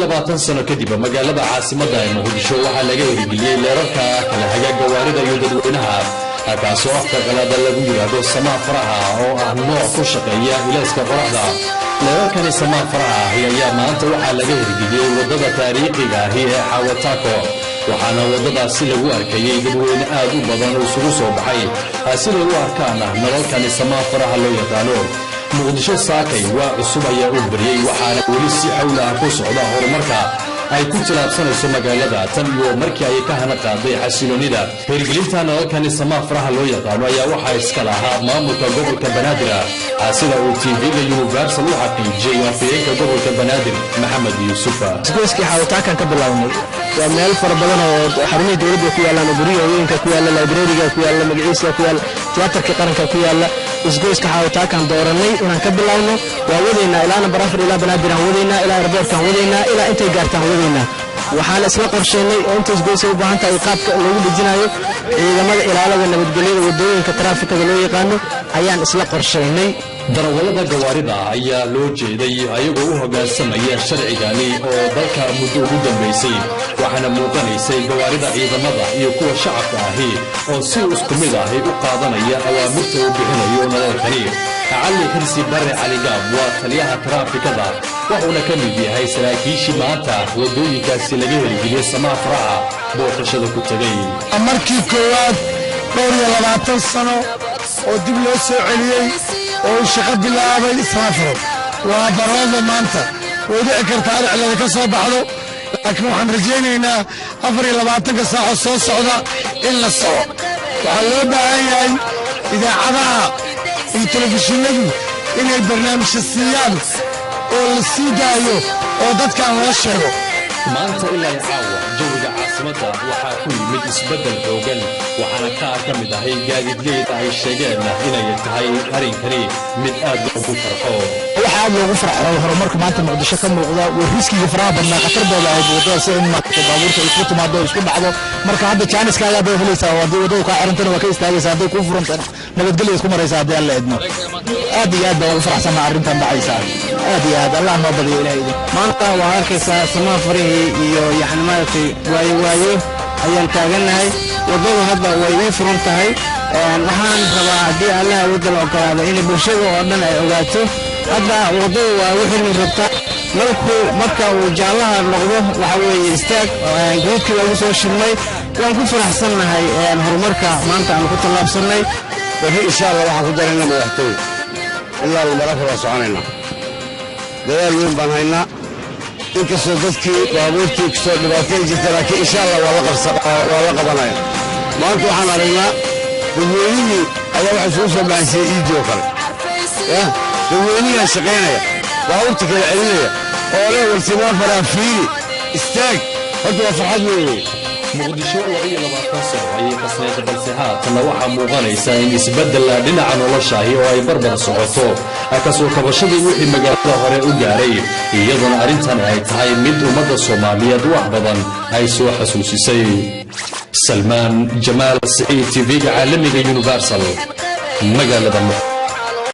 labaatan sano kadib magaalada caasimadda ee Mogadisho waxaa laga hirgeliyay leerarka kala haga gawaarida iyo dadweynaha kaasoo afka qalaad lagu yiraahdo Samafaro oo ah nooc ku shaqeeya ilayska qoraxda leerarkani Samafaro ayaa maanta waxaa laga hirgeliyay wadada taariikhiga ah ee Hawatako waxaana wadadaasi lagu arkayay dadweyne aad u badan oo isugu soo baxay si lagu arkaan nalalkani Samafaro loo yaqaano Mogadisho saakay waa cusub ayaa u bariyay waxaana weli si xawla ah ku socda horumarka ay ku tilaabsanayso magaalada tan iyo markii ay ka hana qaaday xasiloonida hirgelinta nalalkani Samafaro loo yaqaano ayaa waxa iska lahaa maamulka gobolka Banaadir sida uu TV-ga Universal u xaqiijiyay afayeenka gobolka Banaadir Maxamed Yuusuf isgoyskii Hawatako ka bilawnay waa meel fara badan oo xarumaha dawladda ku yaalaan guriyooyinka ku yaala library-ga ku yaala magaciisa ku yaala tiyaatarka qaranka ku yaala isgoyska Hawatako dooranay inaan ka bilawno waa wadayna ilaa number 4 ilaa Banaadir aan wadayna ilaa airportkan wadayna ilaa intay gaartaan wadayna waxaan isla qorsheynay oo inta isgoyska u baahan tahay qaabka lagu dejinayo ciidamada ilaalada nabadgelyada wadooyinka traafikada loo yaqaano ayaan isla qorsheynay darawalada gawaarida ayaa loo jeeday ayagoo u hoggaansamaya sharcigani oo dalka muddo ugu dambeysay waxaana muuqanaysay gawaarida ciidamada iyo kuwa shacabka ahi oo si isku mid ah u qaadanaya awaamirta uu bixinayo nalalkani علي حرسي بري علي قاب وطليها ترافيكدا وحونا كمي بيهاي سراكيشي مانتا ودوي كاسي لغيه الجلية Samafaro بوقشة كتغي أمركي كواد دوري لباتن سنو ودب لو سوعليي وشقد الله Samafaro وبروضة مانتا ودعي كرتاري على ذلك صوبحلو لكن وحن رجينينا أفري لباتن ساعة صوص عدا إلا الصوت وحلو بهاي إذا عضاها التلفزيون إن البرنامج السياسي والسيدايو ودت كان وشهو ما أنت إلا يعاود جوجا عاصمتها وحاكل من إسبدل حوجل وحركة كم ده هي جادي جيد هاي الشجاعة هنا ينتهي هرين هري من أدنى فرحه waxaa loogu farxay horumarka maanta Mogadisho ka muuqda riskiga faraha badan qatar booda ay buuqdo si in marka baabuurta isku timaado isku dhacdo marka hadda Janiska ayaa bay helaysaa wadada ka xirantana waa ka istaagaysaa haday ku furantana nabadgelyo isku maraysaa hadii alla idmo aad iyo aad baan faraxsanahay arrintan dhacaysa aad iyo aad Allah noo badiyo ilaahay maanta waa arkaysaa Samafaro iyo yaani maartay waayo ayaan taaganahay wadada hadda way furan tahay waxaan rabaa hadii Allah wada la ogolaado in bulshada oo dhan ay ogaato hadda wadada waa wixii rabta marka uu jaalaha noqdo waxa weeye istaag geedkii lagu soo shirmay waan ku faraxsanahay horumarka maanta aan ku talaabsanay wixii insha Allah waxa ku dareena madaxtooy ilaa marka waa soconayna dadaal weyn baan haynaa inkastoo dadkii baabuurtii kasoo dhibaateyn jirtay laakiin insha Allah waa la qabanaya maanta waxaan aragnaa dadweynihii ayaa waxa soo samaysay iidoo kale dadweynihi shaqeynaya baabuurta kala celinaya oo leh Samafaro fiiri istaag hadda waa farxad weyn Mogadisho iyo labaatan sano ayay qasneeyay balse haatan waxa muuqanaysa in isbedel dhinaca nolosha oo ay barbar socoto kasoo kabashadii wixii magaalada hore u gaaray iyadoo arrintan ay tahay mid ummadda Soomaaliyeed wax badan ay soo xasuusisay Salman Jamal Saeed TV-ga caalamiga Universal magaalada